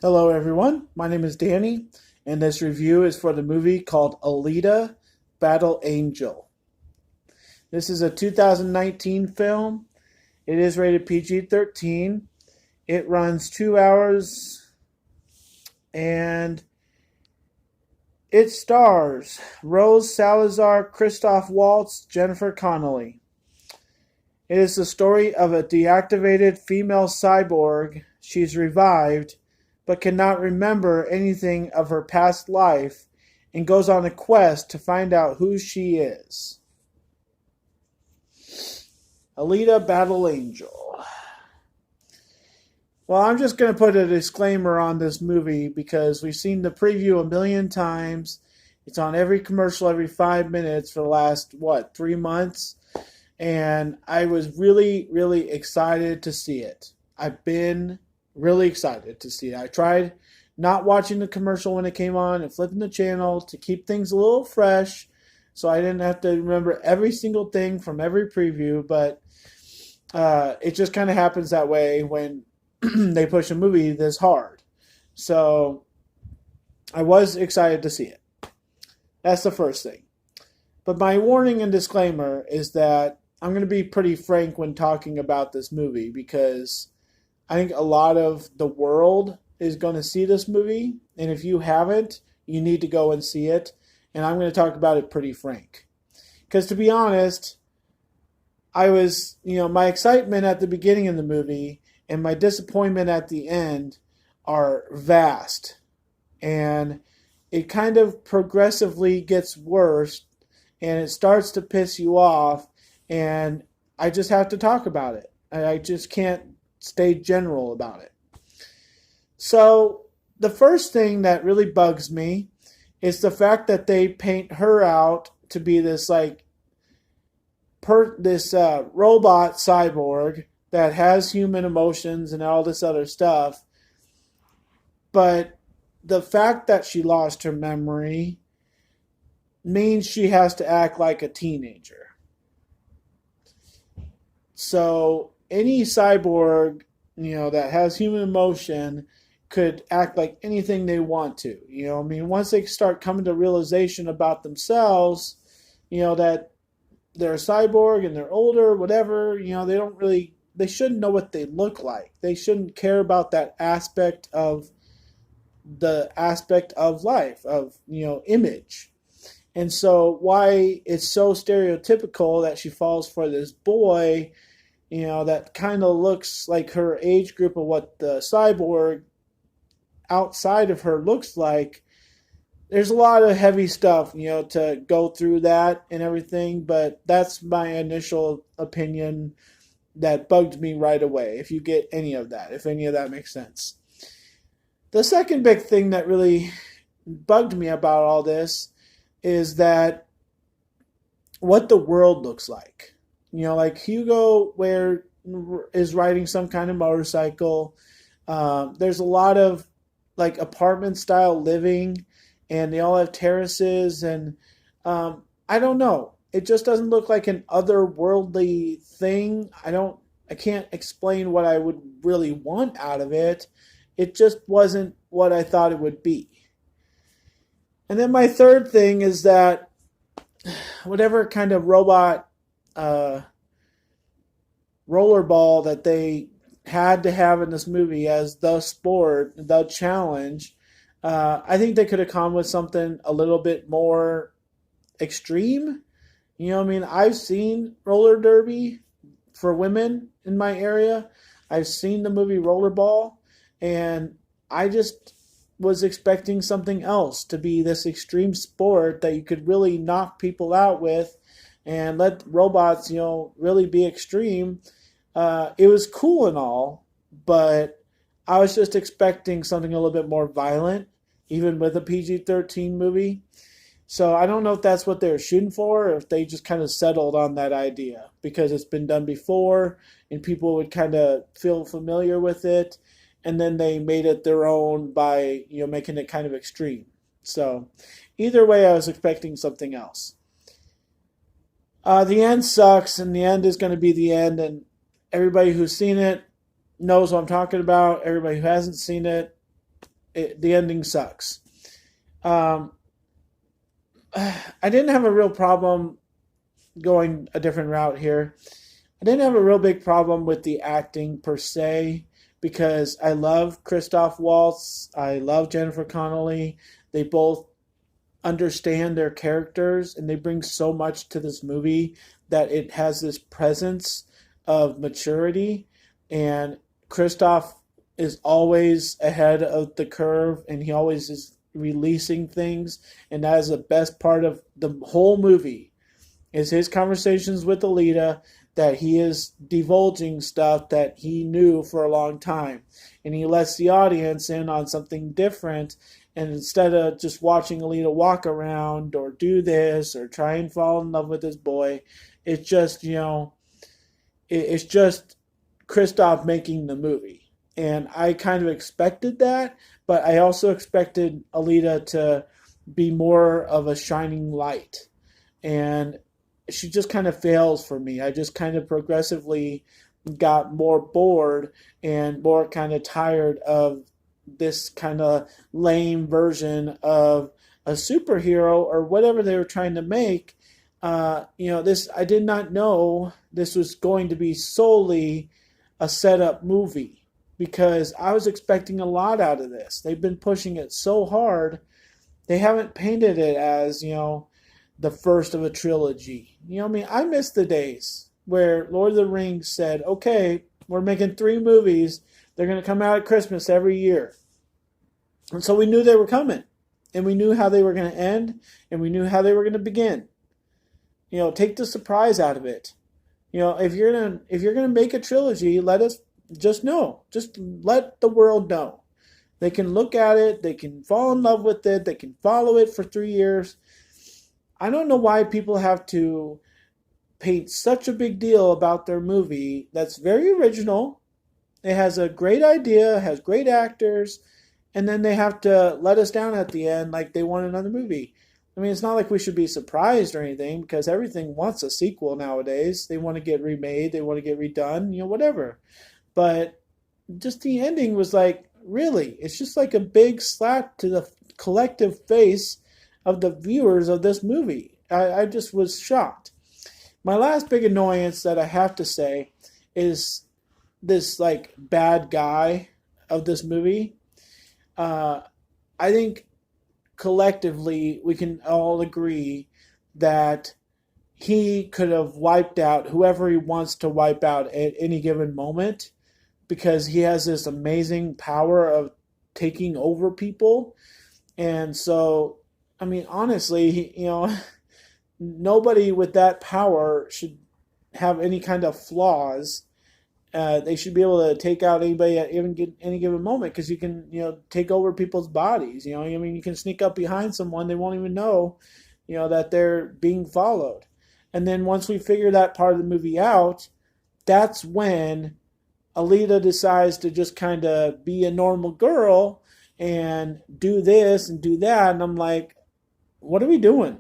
Hello, everyone. My name is Danny, and this review is for the movie called Alita Battle Angel. This is a 2019 film. It is rated PG-13. It runs 2 hours, and it stars Rose Salazar, Christoph Waltz, Jennifer Connelly. It is the story of a deactivated female cyborg. She's revived but cannot remember anything of her past life and goes on a quest to find out who she is. Alita Battle Angel. Well, I'm just going to put a disclaimer on this movie because we've seen the preview a million times. It's on every commercial every 5 minutes for the last, 3 months? And I was really, really excited to see it. I've been really excited to see it. I tried not watching the commercial when it came on and flipping the channel to keep things a little fresh so I didn't have to remember every single thing from every preview, but it just kind of happens that way when they push a movie this hard. So I was excited to see it. That's the first thing. But my warning and disclaimer is that I'm going to be pretty frank when talking about this movie because I think a lot of the world is going to see this movie, and if you haven't, you need to go and see it, and I'm going to talk about it pretty frank. Because to be honest, my excitement at the beginning of the movie and my disappointment at the end are vast, and it kind of progressively gets worse, and it starts to piss you off, and I just have to talk about it. I just can't stay general about it. So the first thing that really bugs me is the fact that they paint her out to be this robot cyborg that has human emotions and all this other stuff. But the fact that she lost her memory means she has to act like a teenager. So any cyborg, that has human emotion could act like anything they want to. Once they start coming to realization about themselves, that they're a cyborg and they're older, whatever, they shouldn't know what they look like. They shouldn't care about that aspect of life, of, image. And so why it's so stereotypical that she falls for this boy, that kind of looks like her age group of what the cyborg outside of her looks like. There's a lot of heavy stuff, to go through that and everything, but that's my initial opinion that bugged me right away, if you get any of that, if any of that makes sense. The second big thing that really bugged me about all this is that what the world looks like. Hugo is riding some kind of motorcycle. There's a lot of apartment style living, and they all have terraces, and I don't know. It just doesn't look like an otherworldly thing. I can't explain what I would really want out of it. It just wasn't what I thought it would be. And then my third thing is that whatever kind of robot rollerball that they had to have in this movie as the sport, the challenge, I think they could have come with something a little bit more extreme. I've seen roller derby for women in my area. I've seen the movie Rollerball, and I just was expecting something else to be this extreme sport that you could really knock people out with and let robots, really be extreme. It was cool and all, but I was just expecting something a little bit more violent, even with a PG-13 movie. So I don't know if that's what they were shooting for, or if they just kind of settled on that idea because it's been done before and people would kind of feel familiar with it, and then they made it their own by making it kind of extreme. So either way, I was expecting something else. The end sucks, and the end is going to be the end, and everybody who's seen it knows what I'm talking about. Everybody who hasn't seen it, the ending sucks. Um, I didn't have a real problem going a different route here. I didn't have a real big problem with the acting per se because I love Christoph Waltz. I love Jennifer Connelly. They both understand their characters and they bring so much to this movie that it has this presence of maturity. And Christoph is always ahead of the curve and he always is releasing things. And that is the best part of the whole movie is his conversations with Alita, that he is divulging stuff that he knew for a long time. And he lets the audience in on something different. And instead of just watching Alita walk around or do this or try and fall in love with this boy, it's just, it's just Christoph making the movie. And I kind of expected that, but I also expected Alita to be more of a shining light. And she just kind of fails for me. I just kind of progressively got more bored and more kind of tired of this kind of lame version of a superhero or whatever they were trying to make. This I did not know this was going to be solely a setup movie because I was expecting a lot out of this. They've been pushing it so hard. They haven't painted it as, the first of a trilogy. I miss the days where Lord of the Rings said, okay, we're making 3 movies. They're going to come out at Christmas every year. And so we knew they were coming. And we knew how they were going to end. And we knew how they were going to begin. Take the surprise out of it. If you're gonna make a trilogy, let us just know. Just let the world know. They can look at it. They can fall in love with it. They can follow it for 3 years. I don't know why people have to paint such a big deal about their movie that's very original. It has a great idea, has great actors, and then they have to let us down at the end like they want another movie. I mean, it's not like we should be surprised or anything because everything wants a sequel nowadays. They want to get remade, they want to get redone, whatever. But just the ending was like, really? It's just like a big slap to the collective face of the viewers of this movie. I just was shocked. My last big annoyance that I have to say is this like bad guy of this movie. I think collectively we can all agree that he could have wiped out whoever he wants to wipe out at any given moment because he has this amazing power of taking over people. And so, I mean, honestly, nobody with that power should have any kind of flaws. They should be able to take out anybody at any given moment because you can, take over people's bodies. You can sneak up behind someone, they won't even know, that they're being followed. And then once we figure that part of the movie out, that's when Alita decides to just kind of be a normal girl and do this and do that. And I'm like, what are we doing?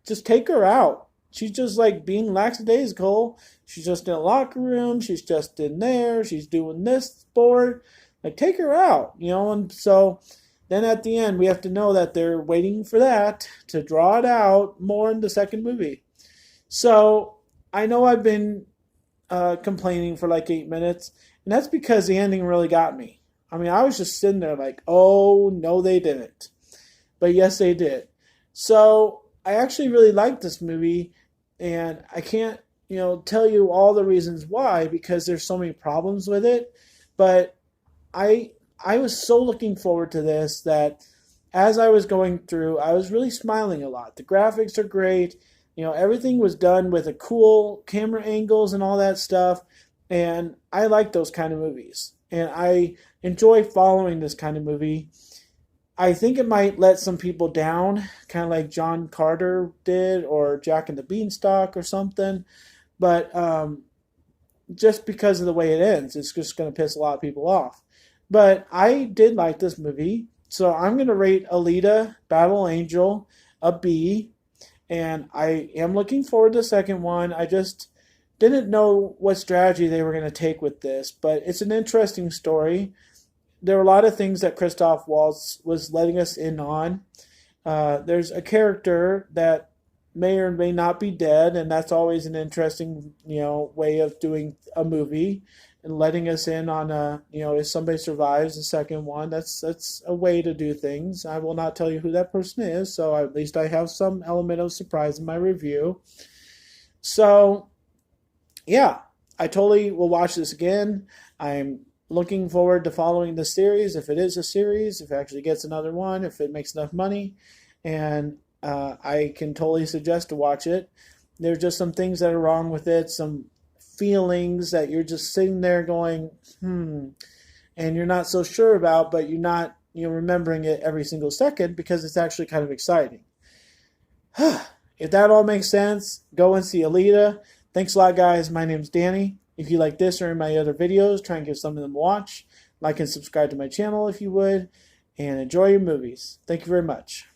Just take her out. She's just like being lackadaisical. She's just in a locker room. She's just in there. She's doing this sport. Like, take her out, And so then at the end, we have to know that they're waiting for that to draw it out more in the second movie. So I know I've been complaining for like 8 minutes, and that's because the ending really got me. I mean, I was just sitting there like, oh, no, they didn't. But yes, they did. So I actually really liked this movie, and I can't, tell you all the reasons why because there's so many problems with it. But I was so looking forward to this that as I was going through, I was really smiling a lot. The graphics are great. Everything was done with a cool camera angles and all that stuff. And I like those kind of movies. And I enjoy following this kind of movie. I think it might let some people down, kind of like John Carter did or Jack and the Beanstalk or something. But just because of the way it ends, it's just going to piss a lot of people off. But I did like this movie. So I'm going to rate Alita Battle Angel a B. And I am looking forward to the second one. I just didn't know what strategy they were going to take with this. But it's an interesting story. there were a lot of things that Christoph Waltz was letting us in on. There's a character that may or may not be dead, and that's always an interesting, way of doing a movie and letting us in on if somebody survives the second one. That's a way to do things. I will not tell you who that person is, so at least I have some element of surprise in my review. So, yeah, I totally will watch this again. I'm looking forward to following the series, if it is a series, if it actually gets another one, if it makes enough money, and I can totally suggest to watch it. There's just some things that are wrong with it, some feelings that you're just sitting there going, and you're not so sure about, but you're not remembering it every single second because it's actually kind of exciting. If that all makes sense, go and see Alita. Thanks a lot, guys. My name's Danny. If you like this or any of my other videos, try and give some of them a watch. Like and subscribe to my channel if you would. And enjoy your movies. Thank you very much.